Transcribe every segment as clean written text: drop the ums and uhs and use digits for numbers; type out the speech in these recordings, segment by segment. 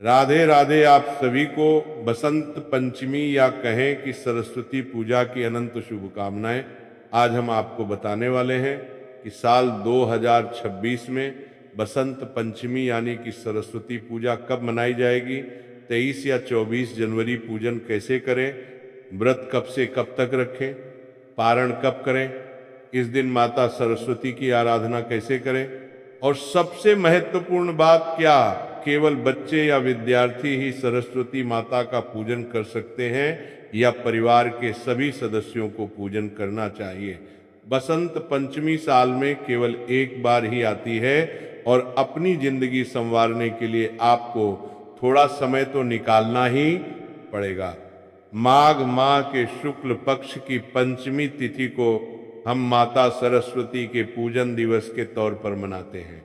राधे राधे। आप सभी को बसंत पंचमी या कहें कि सरस्वती पूजा की अनंत शुभकामनाएं। आज हम आपको बताने वाले हैं कि साल 2026 में बसंत पंचमी यानी कि सरस्वती पूजा कब मनाई जाएगी, 23 या 24 जनवरी पूजन कैसे करें, व्रत कब से कब तक रखें, पारण कब करें, इस दिन माता सरस्वती की आराधना कैसे करें, और सबसे महत्वपूर्ण बात क्या केवल बच्चे या विद्यार्थी ही सरस्वती माता का पूजन कर सकते हैं या परिवार के सभी सदस्यों को पूजन करना चाहिए। बसंत पंचमी साल में केवल एक बार ही आती है और अपनी जिंदगी संवारने के लिए आपको थोड़ा समय तो निकालना ही पड़ेगा। माघ माह के शुक्ल पक्ष की पंचमी तिथि को हम माता सरस्वती के पूजन दिवस के तौर पर मनाते हैं,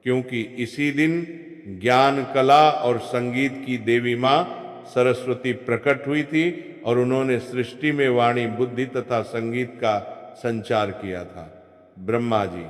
क्योंकि इसी दिन ज्ञान, कला और संगीत की देवी माँ सरस्वती प्रकट हुई थी और उन्होंने सृष्टि में वाणी, बुद्धि तथा संगीत का संचार किया था। ब्रह्मा जी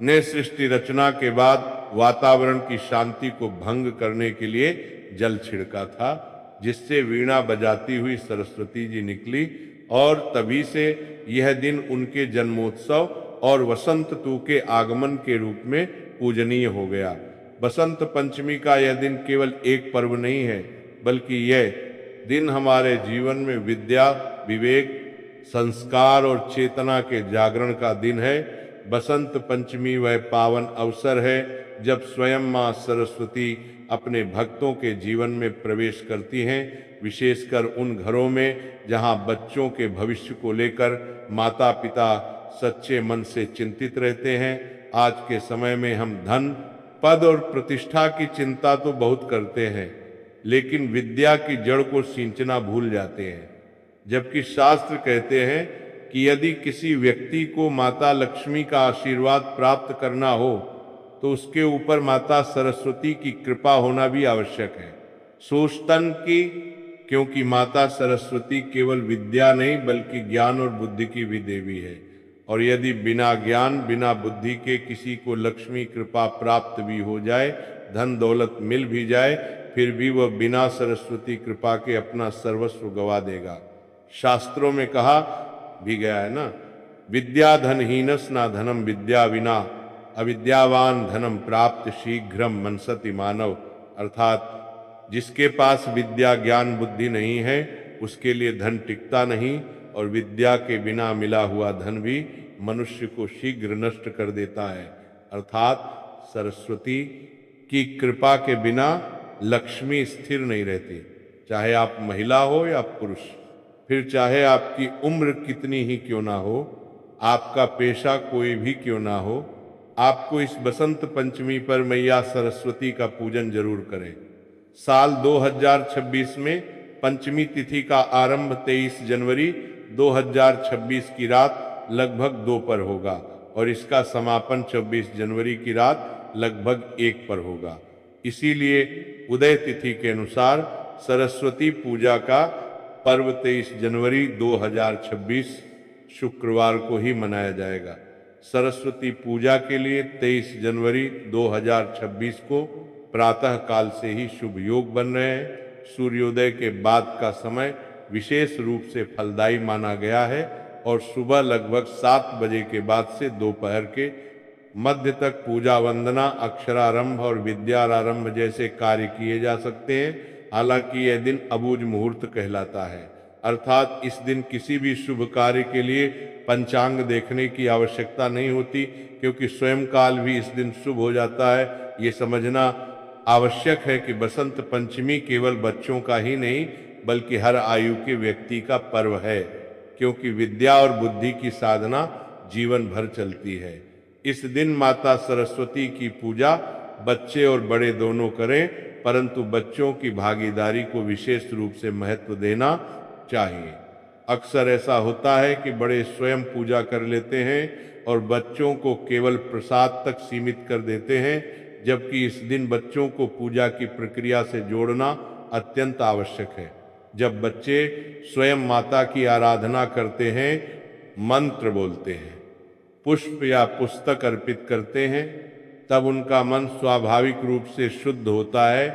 ने सृष्टि रचना के बाद वातावरण की शांति को भंग करने के लिए जल छिड़का था, जिससे वीणा बजाती हुई सरस्वती जी निकली और तभी से यह दिन उनके जन्मोत्सव और वसंत ऋतु के आगमन के रूप में पूजनीय हो गया। बसंत पंचमी का यह दिन केवल एक पर्व नहीं है, बल्कि यह दिन हमारे जीवन में विद्या, विवेक, संस्कार और चेतना के जागरण का दिन है। बसंत पंचमी वह पावन अवसर है जब स्वयं माँ सरस्वती अपने भक्तों के जीवन में प्रवेश करती हैं, विशेषकर उन घरों में जहाँ बच्चों के भविष्य को लेकर माता पिता सच्चे मन से चिंतित रहते हैं। आज के समय में हम धन, पद और प्रतिष्ठा की चिंता तो बहुत करते हैं, लेकिन विद्या की जड़ को सींचना भूल जाते हैं। जबकि शास्त्र कहते हैं कि यदि किसी व्यक्ति को माता लक्ष्मी का आशीर्वाद प्राप्त करना हो तो उसके ऊपर माता सरस्वती की कृपा होना भी आवश्यक है। सोचतन की, क्योंकि माता सरस्वती केवल विद्या नहीं बल्कि ज्ञान और बुद्धि की भी देवी है, और यदि बिना ज्ञान, बिना बुद्धि के किसी को लक्ष्मी कृपा प्राप्त भी हो जाए, धन दौलत मिल भी जाए, फिर भी वह बिना सरस्वती कृपा के अपना सर्वस्व गवा देगा। शास्त्रों में कहा भी गया है ना, विद्या धनहीनस ना धनम विद्या विना, अविद्यावान धनम प्राप्त शीघ्रम मनसति मानव। अर्थात जिसके पास विद्या, ज्ञान, बुद्धि नहीं है उसके लिए धन टिकता नहीं, और विद्या के बिना मिला हुआ धन भी मनुष्य को शीघ्र नष्ट कर देता है। अर्थात सरस्वती की कृपा के बिना लक्ष्मी स्थिर नहीं रहती। चाहे आप महिला हो या पुरुष, फिर चाहे आपकी उम्र कितनी ही क्यों ना हो, आपका पेशा कोई भी क्यों ना हो, आपको इस बसंत पंचमी पर मैया सरस्वती का पूजन जरूर करें। साल 2026 में पंचमी तिथि का आरंभ 23 जनवरी 2026 की रात लगभग 2 पर होगा और इसका समापन 24 जनवरी की रात लगभग 1 पर होगा। इसीलिए उदय तिथि के अनुसार सरस्वती पूजा का पर्व 23 जनवरी 2026 शुक्रवार को ही मनाया जाएगा। सरस्वती पूजा के लिए 23 जनवरी 2026 को प्रातः काल से ही शुभ योग बन रहे हैं। सूर्योदय के बाद का समय विशेष रूप से फलदायी माना गया है और सुबह लगभग 7 बजे के बाद से दोपहर के मध्य तक पूजा, वंदना, अक्षरारंभ और विद्यारंभ जैसे कार्य किए जा सकते हैं। हालांकि यह दिन अबूझ मुहूर्त कहलाता है, अर्थात इस दिन किसी भी शुभ कार्य के लिए पंचांग देखने की आवश्यकता नहीं होती, क्योंकि स्वयं काल भी इस दिन शुभ हो जाता है। ये समझना आवश्यक है कि बसंत पंचमी केवल बच्चों का ही नहीं बल्कि हर आयु के व्यक्ति का पर्व है, क्योंकि विद्या और बुद्धि की साधना जीवन भर चलती है। इस दिन माता सरस्वती की पूजा बच्चे और बड़े दोनों करें, परंतु बच्चों की भागीदारी को विशेष रूप से महत्व देना चाहिए। अक्सर ऐसा होता है कि बड़े स्वयं पूजा कर लेते हैं और बच्चों को केवल प्रसाद तक सीमित कर देते हैं, जबकि इस दिन बच्चों को पूजा की प्रक्रिया से जोड़ना अत्यंत आवश्यक है। जब बच्चे स्वयं माता की आराधना करते हैं, मंत्र बोलते हैं, पुष्प या पुस्तक अर्पित करते हैं, तब उनका मन स्वाभाविक रूप से शुद्ध होता है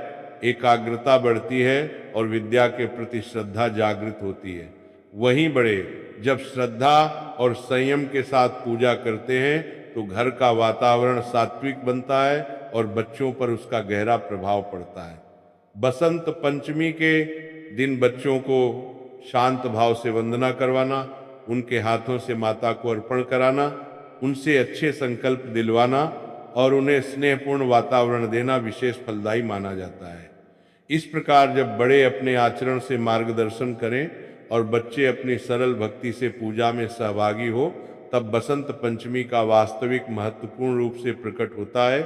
एकाग्रता बढ़ती है और विद्या के प्रति श्रद्धा जागृत होती है। वहीं बड़े जब श्रद्धा और संयम के साथ पूजा करते हैं तो घर का वातावरण सात्विक बनता है और बच्चों पर उसका गहरा प्रभाव पड़ता है। बसंत पंचमी के दिन बच्चों को शांत भाव से वंदना करवाना, उनके हाथों से माता को अर्पण कराना, उनसे अच्छे संकल्प दिलवाना और उन्हें स्नेहपूर्ण वातावरण देना विशेष फलदायी माना जाता है। इस प्रकार जब बड़े अपने आचरण से मार्गदर्शन करें और बच्चे अपनी सरल भक्ति से पूजा में सहभागी हो, तब बसंत पंचमी का वास्तविक महत्वपूर्ण रूप से प्रकट होता है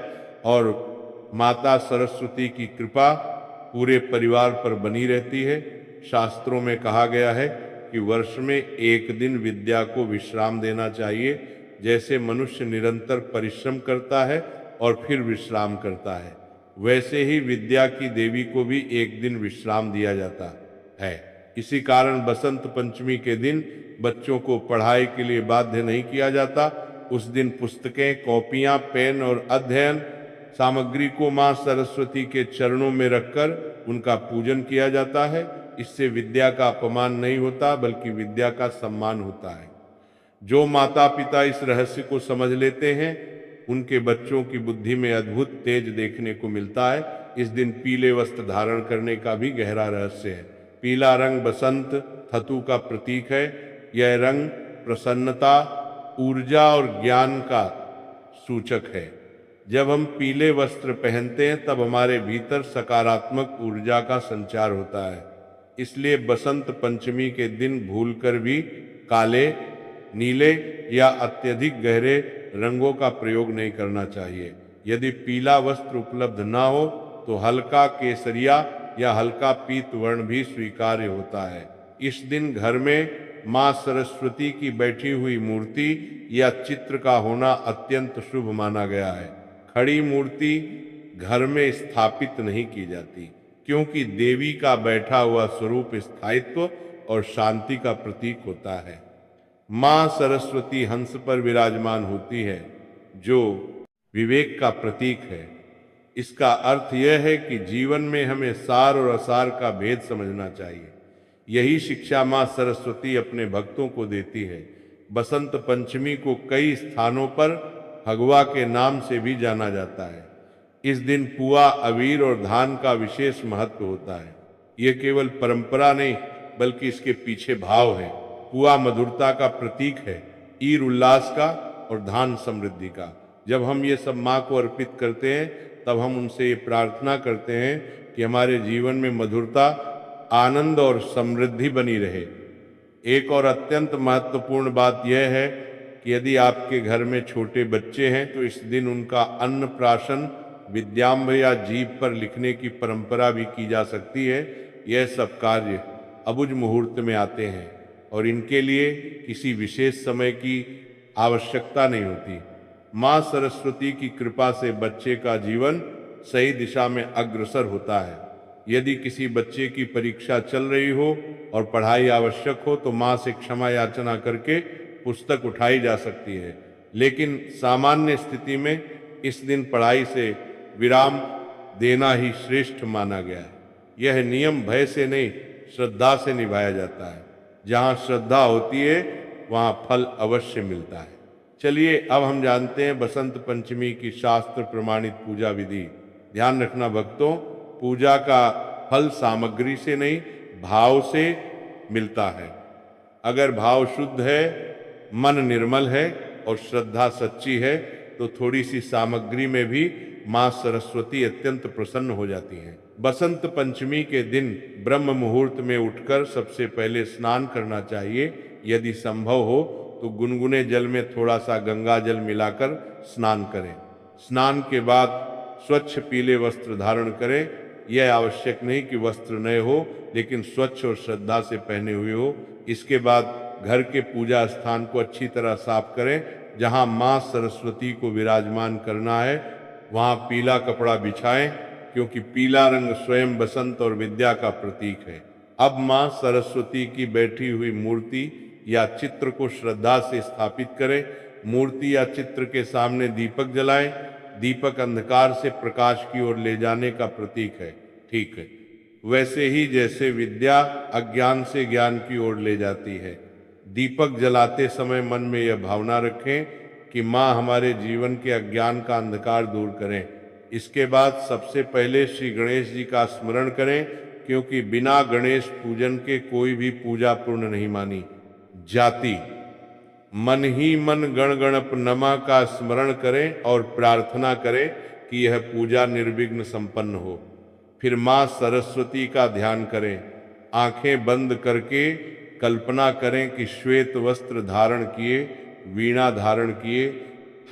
और माता सरस्वती की कृपा पूरे परिवार पर बनी रहती है। शास्त्रों में कहा गया है कि वर्ष में एक दिन विद्या को विश्राम देना चाहिए। जैसे मनुष्य निरंतर परिश्रम करता है और फिर विश्राम करता है, वैसे ही विद्या की देवी को भी एक दिन विश्राम दिया जाता है। इसी कारण बसंत पंचमी के दिन बच्चों को पढ़ाई के लिए बाध्य नहीं किया जाता। उस दिन पुस्तकें, कॉपियां, पेन और अध्ययन सामग्री को मां सरस्वती के चरणों में रखकर उनका पूजन किया जाता है। इससे विद्या का अपमान नहीं होता बल्कि विद्या का सम्मान होता है। जो माता पिता इस रहस्य को समझ लेते हैं उनके बच्चों की बुद्धि में अद्भुत तेज देखने को मिलता है। इस दिन पीले वस्त्र धारण करने का भी गहरा रहस्य है। पीला रंग बसंत धतु का प्रतीक है। यह रंग प्रसन्नता, ऊर्जा और ज्ञान का सूचक है। जब हम पीले वस्त्र पहनते हैं तब हमारे भीतर सकारात्मक ऊर्जा का संचार होता है। इसलिए बसंत पंचमी के दिन भूलकर भी काले, नीले या अत्यधिक गहरे रंगों का प्रयोग नहीं करना चाहिए। यदि पीला वस्त्र उपलब्ध न हो तो हल्का केसरिया या हल्का पीत वर्ण भी स्वीकार्य होता है। इस दिन घर में मां सरस्वती की बैठी हुई मूर्ति या चित्र का होना अत्यंत शुभ माना गया है। खड़ी मूर्ति घर में स्थापित नहीं की जाती क्योंकि देवी का बैठा हुआ स्वरूप स्थायित्व और शांति का प्रतीक होता है। मां सरस्वती हंस पर विराजमान होती है जो विवेक का प्रतीक है। इसका अर्थ यह है कि जीवन में हमें सार और असार का भेद समझना चाहिए। यही शिक्षा मां सरस्वती अपने भक्तों को देती है। बसंत पंचमी को कई स्थानों पर फगवा के नाम से भी जाना जाता है। इस दिन पुआ, अबीर और धान का विशेष महत्व होता है। ये केवल परंपरा नहीं बल्कि इसके पीछे भाव है। पुआ मधुरता का प्रतीक है, ईर उल्लास का और धान समृद्धि का। जब हम ये सब माँ को अर्पित करते हैं तब हम उनसे ये प्रार्थना करते हैं कि हमारे जीवन में मधुरता, आनंद और समृद्धि बनी रहे। एक और अत्यंत महत्वपूर्ण बात यह है कि यदि आपके घर में छोटे बच्चे हैं तो इस दिन उनका अन्नप्राशन विद्याम्ब या जीभ पर लिखने की परंपरा भी की जा सकती है। यह सब कार्य अबुझ मुहूर्त में आते हैं और इनके लिए किसी विशेष समय की आवश्यकता नहीं होती। माँ सरस्वती की कृपा से बच्चे का जीवन सही दिशा में अग्रसर होता है। यदि किसी बच्चे की परीक्षा चल रही हो और पढ़ाई आवश्यक हो तो माँ से क्षमा याचना करके पुस्तक उठाई जा सकती है, लेकिन सामान्य स्थिति में इस दिन पढ़ाई से विराम देना ही श्रेष्ठ माना गया है। यह नियम भय से नहीं, श्रद्धा से निभाया जाता है। जहाँ श्रद्धा होती है वहाँ फल अवश्य मिलता है। चलिए अब हम जानते हैं बसंत पंचमी की शास्त्र प्रमाणित पूजा विधि। ध्यान रखना भक्तों, पूजा का फल सामग्री से नहीं भाव से मिलता है। अगर भाव शुद्ध है, मन निर्मल है और श्रद्धा सच्ची है तो थोड़ी सी सामग्री में भी माँ सरस्वती अत्यंत प्रसन्न हो जाती हैं। बसंत पंचमी के दिन ब्रह्म मुहूर्त में उठकर सबसे पहले स्नान करना चाहिए। यदि संभव हो तो गुनगुने जल में थोड़ा सा गंगा जल मिलाकर स्नान करें। स्नान के बाद स्वच्छ पीले वस्त्र धारण करें। यह आवश्यक नहीं कि वस्त्र नए हो, लेकिन स्वच्छ और श्रद्धा से पहने हुए हो। इसके बाद घर के पूजा स्थान को अच्छी तरह साफ करें। जहाँ माँ सरस्वती को विराजमान करना है वहाँ पीला कपड़ा बिछाएं, क्योंकि पीला रंग स्वयं बसंत और विद्या का प्रतीक है। अब माँ सरस्वती की बैठी हुई मूर्ति या चित्र को श्रद्धा से स्थापित करें। मूर्ति या चित्र के सामने दीपक जलाएं। दीपक अंधकार से प्रकाश की ओर ले जाने का प्रतीक है। ठीक है। वैसे ही जैसे विद्या अज्ञान से ज्ञान की ओर ले जाती है, दीपक जलाते समय मन में यह भावना रखें कि माँ हमारे जीवन के अज्ञान का अंधकार दूर करें। इसके बाद सबसे पहले श्री गणेश जी का स्मरण करें, क्योंकि बिना गणेश पूजन के कोई भी पूजा पूर्ण नहीं मानी जाती। मन ही मन गण गणप नमा का स्मरण करें और प्रार्थना करें कि यह पूजा निर्विघ्न संपन्न हो। फिर माँ सरस्वती का ध्यान करें। आंखें बंद करके कल्पना करें कि श्वेत वस्त्र धारण किए, वीणा धारण किए,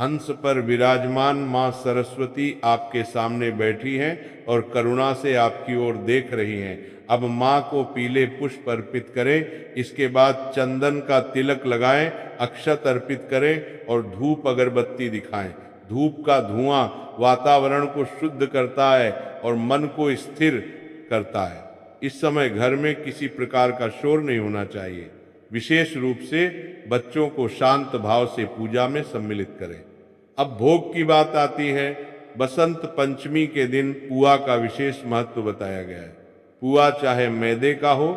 हंस पर विराजमान माँ सरस्वती आपके सामने बैठी हैं और करुणा से आपकी ओर देख रही हैं। अब माँ को पीले पुष्प अर्पित करें। इसके बाद चंदन का तिलक लगाएं, अक्षत अर्पित करें और धूप अगरबत्ती दिखाएं। धूप का धुआं वातावरण को शुद्ध करता है और मन को स्थिर करता है। इस समय घर में किसी प्रकार का शोर नहीं होना चाहिए। विशेष रूप से बच्चों को शांत भाव से पूजा में सम्मिलित करें। अब भोग की बात आती है। बसंत पंचमी के दिन पुआ का विशेष महत्व बताया गया है। पुआ चाहे मैदे का हो,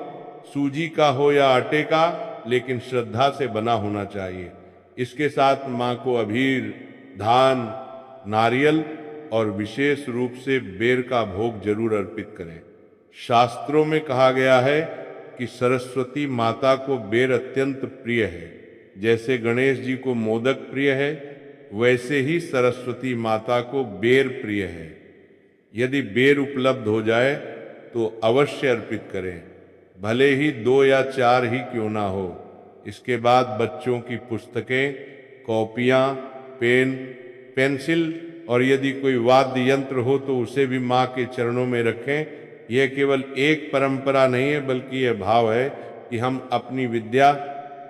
सूजी का हो या आटे का, लेकिन श्रद्धा से बना होना चाहिए। इसके साथ माँ को अबीर, धान, नारियल और विशेष रूप से बेर का भोग जरूर अर्पित करें। शास्त्रों में कहा गया है कि सरस्वती माता को बेर अत्यंत प्रिय है। जैसे गणेश जी को मोदक प्रिय है, वैसे ही सरस्वती माता को बेर प्रिय है। यदि बेर उपलब्ध हो जाए तो अवश्य अर्पित करें, भले ही 2 या 4 ही क्यों ना हो। इसके बाद बच्चों की पुस्तकें, कॉपियाँ, पेन, पेंसिल और यदि कोई वाद्य यंत्र हो तो उसे भी माँ के चरणों में रखें। यह केवल एक परंपरा नहीं है, बल्कि यह भाव है कि हम अपनी विद्या,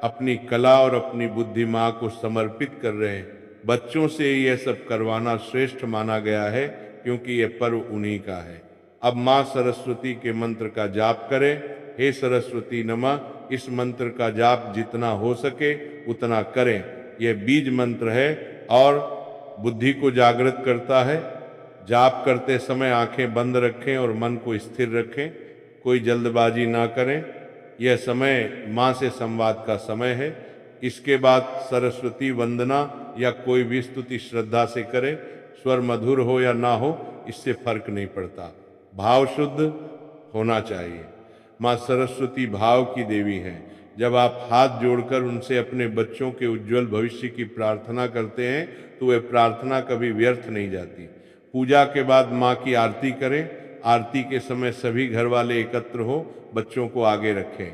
अपनी कला और अपनी बुद्धि माँ को समर्पित कर रहे हैं। बच्चों से यह सब करवाना श्रेष्ठ माना गया है, क्योंकि यह पर्व उन्हीं का है। अब माँ सरस्वती के मंत्र का जाप करें। हे सरस्वती नमः। इस मंत्र का जाप जितना हो सके उतना करें। यह बीज मंत्र है और बुद्धि को जागृत करता है। जाप करते समय आंखें बंद रखें और मन को स्थिर रखें। कोई जल्दबाजी ना करें। यह समय माँ से संवाद का समय है। इसके बाद सरस्वती वंदना या कोई भी स्तुति श्रद्धा से करें। स्वर मधुर हो या ना हो, इससे फर्क नहीं पड़ता। भाव शुद्ध होना चाहिए। माँ सरस्वती भाव की देवी हैं। जब आप हाथ जोड़कर उनसे अपने बच्चों के उज्जवल भविष्य की प्रार्थना करते हैं तो वह प्रार्थना कभी व्यर्थ नहीं जाती। पूजा के बाद माँ की आरती करें। आरती के समय सभी घर वाले एकत्र हो, बच्चों को आगे रखें।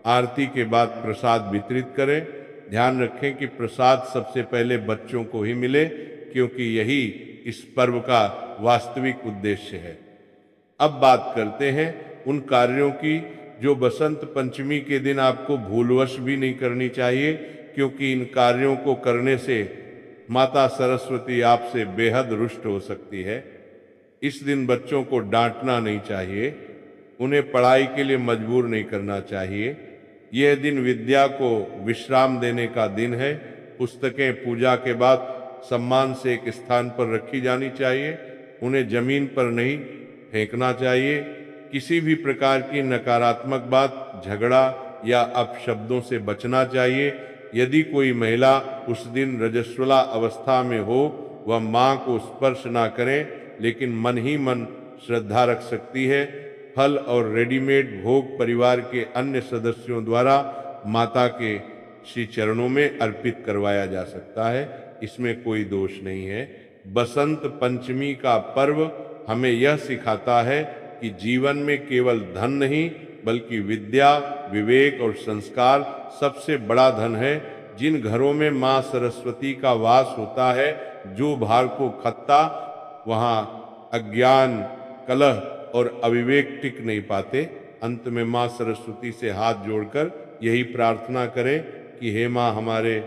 आरती के बाद प्रसाद वितरित करें। ध्यान रखें कि प्रसाद सबसे पहले बच्चों को ही मिले, क्योंकि यही इस पर्व का वास्तविक उद्देश्य है। अब बात करते हैं उन कार्यों की जो बसंत पंचमी के दिन आपको भूलवश भी नहीं करनी चाहिए, क्योंकि इन कार्यों को करने से माता सरस्वती आपसे बेहद रुष्ट हो सकती है। इस दिन बच्चों को डांटना नहीं चाहिए, उन्हें पढ़ाई के लिए मजबूर नहीं करना चाहिए। यह दिन विद्या को विश्राम देने का दिन है। पुस्तकें पूजा के बाद सम्मान से एक स्थान पर रखी जानी चाहिए। उन्हें जमीन पर नहीं फेंकना चाहिए। किसी भी प्रकार की नकारात्मक बात, झगड़ा या अपशब्दों से बचना चाहिए। यदि कोई महिला उस दिन रजस्वला अवस्था में हो, वह माँ को स्पर्श ना करें, लेकिन मन ही मन श्रद्धा रख सकती है। फल और रेडीमेड भोग परिवार के अन्य सदस्यों द्वारा माता के श्री चरणों में अर्पित करवाया जा सकता है। इसमें कोई दोष नहीं है। बसंत पंचमी का पर्व हमें यह सिखाता है कि जीवन में केवल धन नहीं, बल्कि विद्या, विवेक और संस्कार सबसे बड़ा धन है। जिन घरों में माँ सरस्वती का वास होता है, जो भार को खत्ता, वहाँ अज्ञान, कलह और अविवेक टिक नहीं पाते। अंत में माँ सरस्वती से हाथ जोड़कर यही प्रार्थना करें कि हे माँ, हमारे